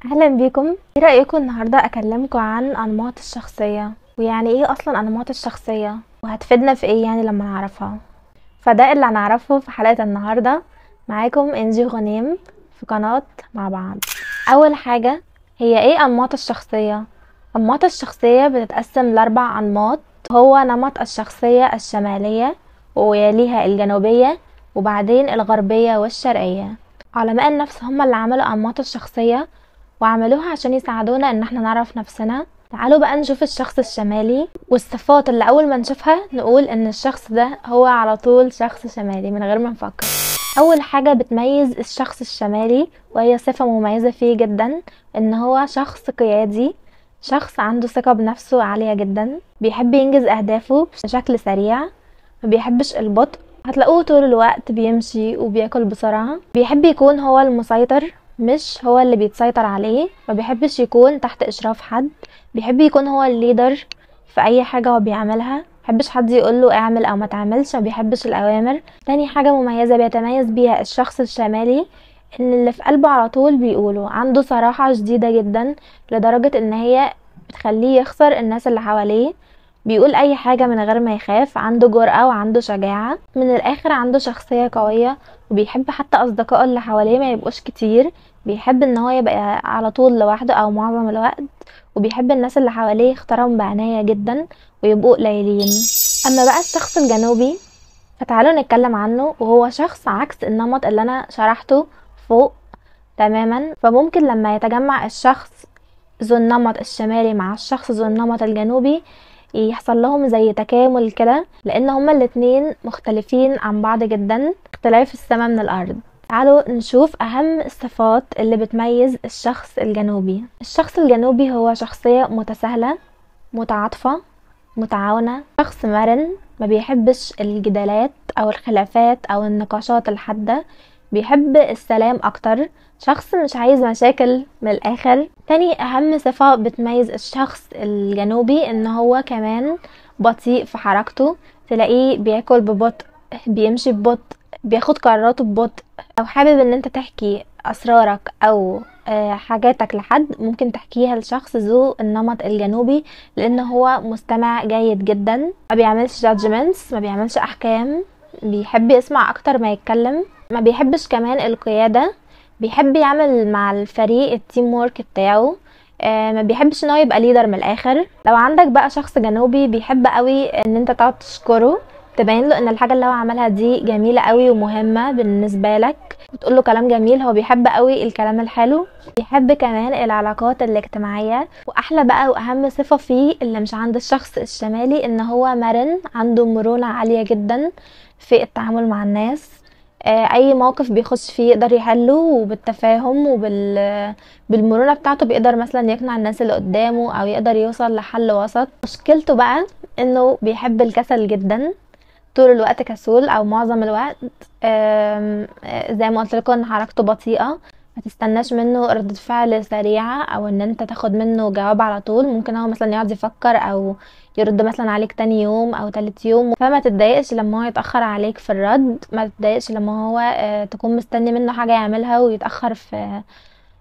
اهلا بيكم. ايه رايكم النهارده اكلمكم عن انماط الشخصيه، ويعني ايه اصلا انماط الشخصيه، وهتفيدنا في ايه يعني لما نعرفها؟ فده اللي هنعرفه في حلقه النهارده. معاكم انجي غنيم في قناه مع بعض. اول حاجه، هي ايه انماط الشخصيه؟ انماط الشخصيه بتتقسم لاربع انماط. هو نمط الشخصيه الشماليه، ويليها الجنوبيه، وبعدين الغربيه والشرقيه. علماء النفس هم اللي عملوا انماط الشخصيه، وعملوها عشان يساعدونا ان احنا نعرف نفسنا. تعالوا بقى نشوف الشخص الشمالي، والصفات اللي اول ما نشوفها نقول ان الشخص ده هو على طول شخص شمالي من غير ما نفكر. اول حاجة بتميز الشخص الشمالي، وهي صفة مميزة فيه جدا، ان هو شخص قيادي، شخص عنده ثقة بنفسه عالية جدا، بيحب ينجز اهدافه بشكل سريع، ما بيحبش البطء. هتلاقوه طول الوقت بيمشي وبياكل بسرعة، بيحب يكون هو المسيطر مش هو اللي بيتسيطر عليه، ما بيحبش يكون تحت اشراف حد، بيحب يكون هو الليدر في اي حاجة هو بيعملها، ما بيحبش حد يقوله اعمل او ما تعملش، ما بيحبش الاوامر. تاني حاجة مميزة بيتميز بيها الشخص الشمالي، ان اللي في قلبه على طول بيقوله، عنده صراحة شديدة جدا لدرجة ان هي بتخليه يخسر الناس اللي حواليه. بيقول اي حاجة من غير ما يخاف، عنده جرأة وعنده شجاعة، من الاخر عنده شخصية قوية، وبيحب حتى اصدقائه اللي حواليه ما يبقوش كتير، بيحب ان هو يبقى على طول لوحده او معظم الوقت، وبيحب الناس اللي حواليه يختارهم بعناية جدا ويبقوا قليلين. اما بقى الشخص الجنوبي، فتعالوا نتكلم عنه، وهو شخص عكس النمط اللي انا شرحته فوق تماما. فممكن لما يتجمع الشخص ذو النمط الشمالي مع الشخص ذو النمط الجنوبي يحصل لهم زي تكامل كده، لان هما الاتنين مختلفين عن بعض جدا، اختلاف السماء من الارض. تعالوا نشوف اهم الصفات اللي بتميز الشخص الجنوبي. الشخص الجنوبي هو شخصية متساهلة، متعاطفة، متعاونة، شخص مرن، ما بيحبش الجدالات او الخلافات او النقاشات الحادة، بيحب السلام اكتر، شخص مش عايز مشاكل من الاخر. تاني اهم صفة بتميز الشخص الجنوبي ان هو كمان بطيء في حركته، تلاقيه بياكل ببطء، بيمشي ببطء، بياخد قراراته ببطء. لو حابب ان انت تحكي اسرارك او حاجاتك لحد، ممكن تحكيها لشخص ذو النمط الجنوبي، لان هو مستمع جيد جدا، ما بيعملش judgments، ما بيعملش احكام، بيحب يسمع اكتر ما يتكلم، ما بيحبش كمان القيادة، بيحب يعمل مع الفريق التيم وورك بتاعه، ما بيحبش ان هو يبقى ليدر من الاخر. لو عندك بقى شخص جنوبي بيحب قوي ان انت تقعد تشكره، تبين له ان الحاجة اللي هو عملها دي جميلة قوي ومهمة بالنسبة لك، وتقول له كلام جميل، هو بيحب قوي الكلام الحلو، بيحب كمان العلاقات الاجتماعية. واحلى بقى واهم صفة فيه اللي مش عند الشخص الشمالي، ان هو مرن، عنده مرونة عالية جدا في التعامل مع الناس، اي موقف بيخش فيه يقدر يحله، وبالتفاهم بالمرونة بتاعته بيقدر مثلا يقنع الناس اللي قدامه، او يقدر يوصل لحل وسط. مشكلته بقى انه بيحب الكسل جدا، طول الوقت كسول او معظم الوقت. زي ما قلت لكم ان حركته بطيئة، ما تستناش منه ردة فعل سريعة، او ان انت تاخد منه جواب على طول، ممكن هو مثلا يقعد يفكر او يرد مثلا عليك تاني يوم او تالت يوم. فما تتضايقش لما هو يتأخر عليك في الرد، ما تتضايقش لما هو تكون مستني منه حاجة يعملها ويتأخر في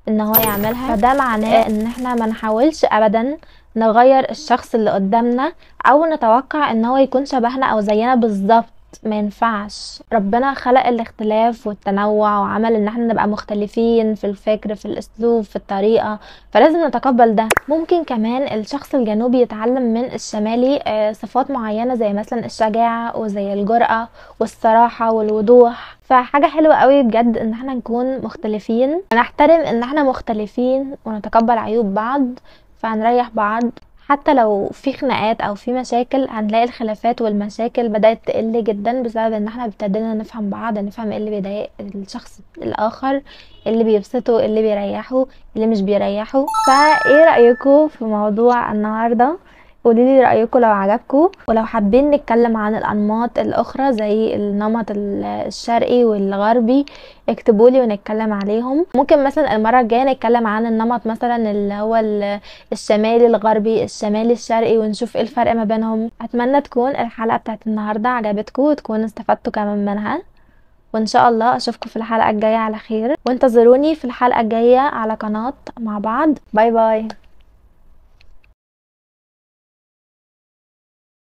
ان هو يعملها. فده معناه ان احنا ما نحاولش ابدا نغير الشخص اللي قدامنا، او نتوقع ان هو يكون شبهنا او زينا بالظبط، ما ينفعش. ربنا خلق الاختلاف والتنوع، وعمل ان احنا نبقى مختلفين في الفكر، في الاسلوب، في الطريقة، فلازم نتقبل ده. ممكن كمان الشخص الجنوبي يتعلم من الشمالي صفات معينة، زي مثلا الشجاعة وزي الجرأة والصراحة والوضوح. فحاجة حلوة قوي بجد ان احنا نكون مختلفين، ونحترم ان احنا مختلفين، ونتقبل عيوب بعض، فهنريح بعض. حتى لو في خناقات او في مشاكل، هنلاقي الخلافات والمشاكل بدأت تقل جدا، بسبب ان احنا ابتدينا نفهم بعض، نفهم ايه اللي بيضايق الشخص الاخر، إيه اللي بيبسطه، إيه اللي بيريحه، إيه اللي مش بيريحه. فايه رأيكم في موضوع النهاردة؟ قوليلي رأيكم لو عجبكم، ولو حابين نتكلم عن الأنماط الأخرى زي النمط الشرقي والغربي، اكتبولي ونتكلم عليهم. ممكن مثلا المرة الجاية نتكلم عن النمط مثلا اللي هو الشمالي الغربي، الشمالي الشرقي، ونشوف ايه الفرق ما بينهم. اتمنى تكون الحلقة بتاعت النهاردة عجبتكم، وتكونوا استفدتوا كمان منها، وان شاء الله اشوفكم في الحلقة الجاية على خير، وانتظروني في الحلقة الجاية على قناة مع بعض. باي باي.